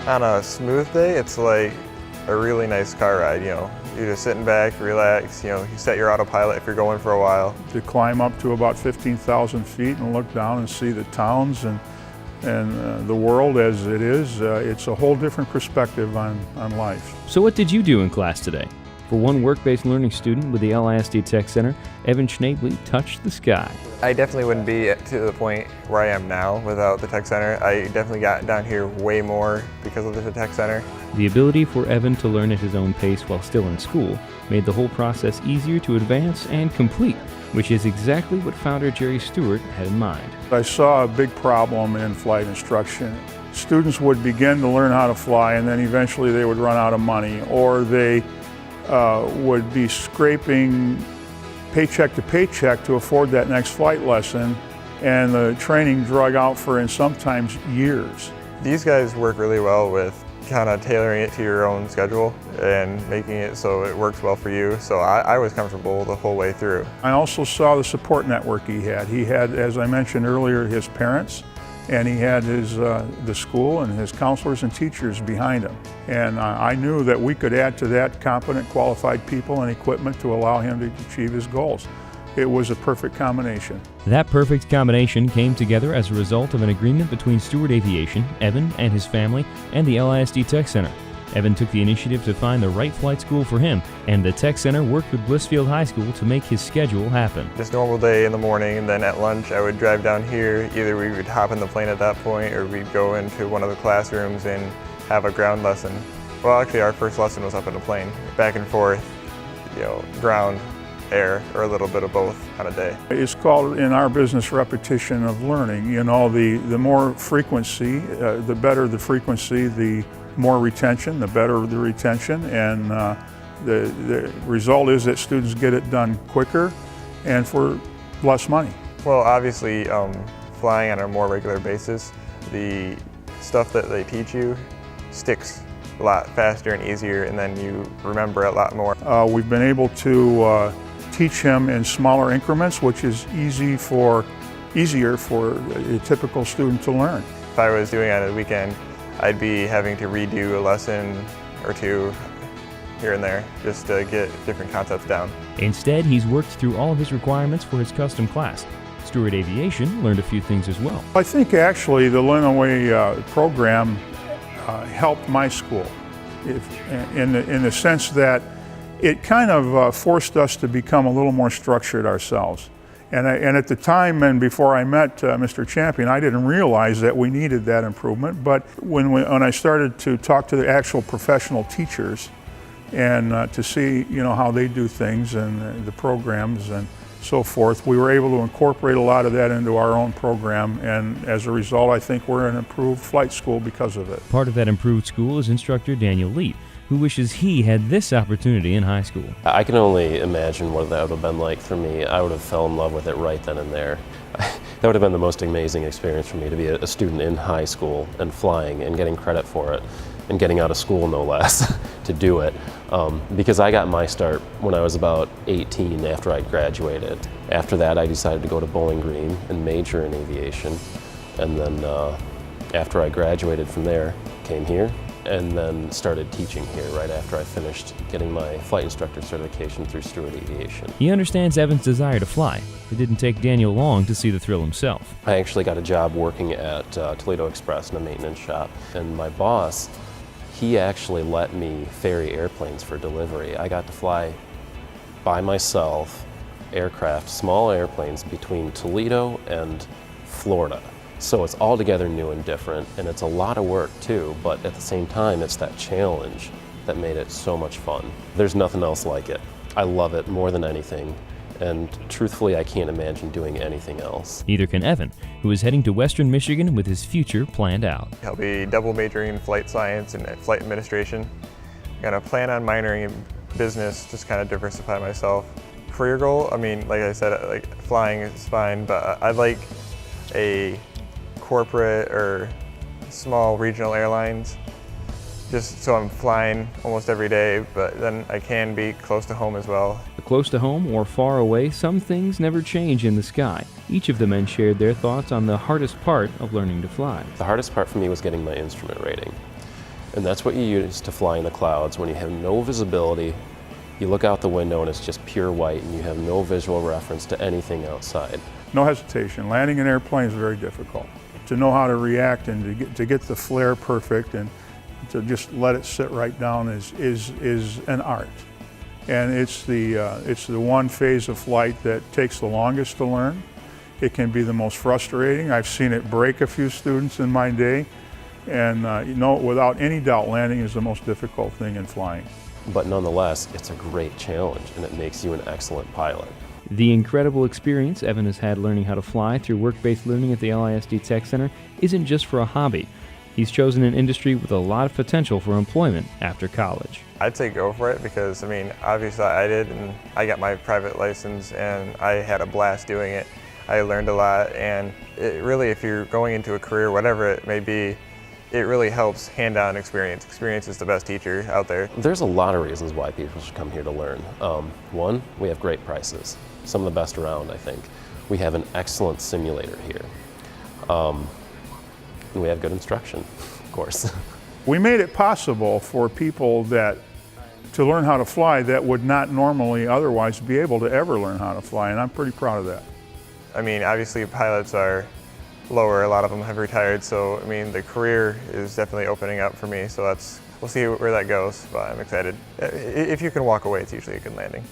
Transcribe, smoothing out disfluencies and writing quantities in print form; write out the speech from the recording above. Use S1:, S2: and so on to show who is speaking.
S1: On a smooth day, it's like a really nice car ride, you know. You're just sitting back, relax, you know, you set your autopilot if you're going for a while.
S2: To climb up to about 15,000 feet and look down and see the towns and the world as it is, it's a whole different perspective on life.
S3: So what did you do in class today? For one work-based learning student with the LISD Tech Center, Evan Schneebly touched the sky.
S1: I definitely wouldn't be to the point where I am now without the Tech Center. I definitely got down here way more because of the Tech Center.
S3: The ability for Evan to learn at his own pace while still in school made the whole process easier to advance and complete, which is exactly what founder Jerry Stewart had in mind.
S2: I saw a big problem in flight instruction. Students would begin to learn how to fly and then eventually they would run out of money, or they would be scraping paycheck to paycheck to afford that next flight lesson, and the training drug out for sometimes years.
S1: These guys work really well with kind of tailoring it to your own schedule and making it so it works well for you. So I was comfortable the whole way through.
S2: I also saw the support network he had. He had, as I mentioned earlier, his parents, and he had his the school and his counselors and teachers behind him. And I knew that we could add to that competent, qualified people and equipment to allow him to achieve his goals. It was a perfect combination.
S3: That perfect combination came together as a result of an agreement between Stewart Aviation, Evan and his family, and the LISD Tech Center. Evan took the initiative to find the right flight school for him, and the Tech Center worked with Blissfield High School to make his schedule happen.
S1: Just normal day in the morning, and then at lunch I would drive down here. Either we would hop in the plane at that point, or we'd go into one of the classrooms and have a ground lesson. Well, actually our first lesson was up in the plane, back and forth, you know, ground, air, or a little bit of both on a day.
S2: It's called in our business repetition of learning. You know, the more frequency, the better the frequency, the more retention, the better the retention, and the result is that students get it done quicker and for less money.
S1: Well, obviously flying on a more regular basis, the stuff that they teach you sticks a lot faster and easier, and then you remember a lot more.
S2: We've been able to teach him in smaller increments, which is easier for a typical student to learn.
S1: If I was doing it on a weekend, I'd be having to redo a lesson or two here and there just to get different concepts down.
S3: Instead, he's worked through all of his requirements for his custom class. Stewart Aviation learned a few things as well.
S2: I think actually the Linaway program helped my school in the sense that it kind of forced us to become a little more structured ourselves. And at the time and before I met Mr. Champion, I didn't realize that we needed that improvement. But when I started to talk to the actual professional teachers and to see, you know, how they do things and the programs and so forth, we were able to incorporate a lot of that into our own program. And as a result, I think we're an improved flight school because of it.
S3: Part of that improved school is instructor Daniel Leet, who wishes he had this opportunity in high school.
S4: I can only imagine what that would have been like for me. I would have fell in love with it right then and there. That would have been the most amazing experience for me, to be a student in high school and flying and getting credit for it and getting out of school, no less, to do it. Because I got my start when I was about 18 after I graduated. After that, I decided to go to Bowling Green and major in aviation. And then after I graduated from there, came here and then started teaching here right after I finished getting my flight instructor certification through Stewart Aviation.
S3: He understands Evan's desire to fly. It didn't take Daniel long to see the thrill himself.
S4: I actually got a job working at Toledo Express in a maintenance shop, and my boss, he actually let me ferry airplanes for delivery. I got to fly by myself aircraft, small airplanes between Toledo and Florida. So it's altogether new and different, and it's a lot of work too, but at the same time, it's that challenge that made it so much fun. There's nothing else like it. I love it more than anything, and truthfully, I can't imagine doing anything else.
S3: Neither can Evan, who is heading to Western Michigan with his future planned out.
S1: I'll be double majoring in flight science and flight administration. I'm gonna plan on minoring in business, just kind of diversify myself. Career goal, I mean, like I said, like flying is fine, but I'd like a corporate or small regional airlines, just so I'm flying almost every day, but then I can be close to home as well.
S3: Close to home or far away, some things never change in the sky. Each of the men shared their thoughts on the hardest part of learning to fly.
S4: The hardest part for me was getting my instrument rating. And that's what you use to fly in the clouds when you have no visibility. You look out the window and it's just pure white and you have no visual reference to anything outside.
S2: No hesitation. Landing an airplane is very difficult. To know how to react and to get the flare perfect and to just let it sit right down is an art. And it's the one phase of flight that takes the longest to learn. It can be the most frustrating. I've seen it break a few students in my day. And without any doubt, landing is the most difficult thing in flying.
S4: But nonetheless, it's a great challenge and it makes you an excellent pilot.
S3: The incredible experience Evan has had learning how to fly through work-based learning at the LISD Tech Center isn't just for a hobby. He's chosen an industry with a lot of potential for employment after college.
S1: I'd say go for it because, I mean, obviously I did, and I got my private license and I had a blast doing it. I learned a lot, and it really, if you're going into a career, whatever it may be, it really helps hand-on experience. Experience is the best teacher out there.
S4: There's a lot of reasons why people should come here to learn. One, we have great prices. Some of the best around, I think. We have an excellent simulator here. And we have good instruction, of course.
S2: We made it possible for people to learn how to fly that would not normally otherwise be able to ever learn how to fly, and I'm pretty proud of that.
S1: I mean, obviously pilots are lower, a lot of them have retired, so I mean, the career is definitely opening up for me, so we'll see where that goes, but I'm excited. If you can walk away, it's usually a good landing.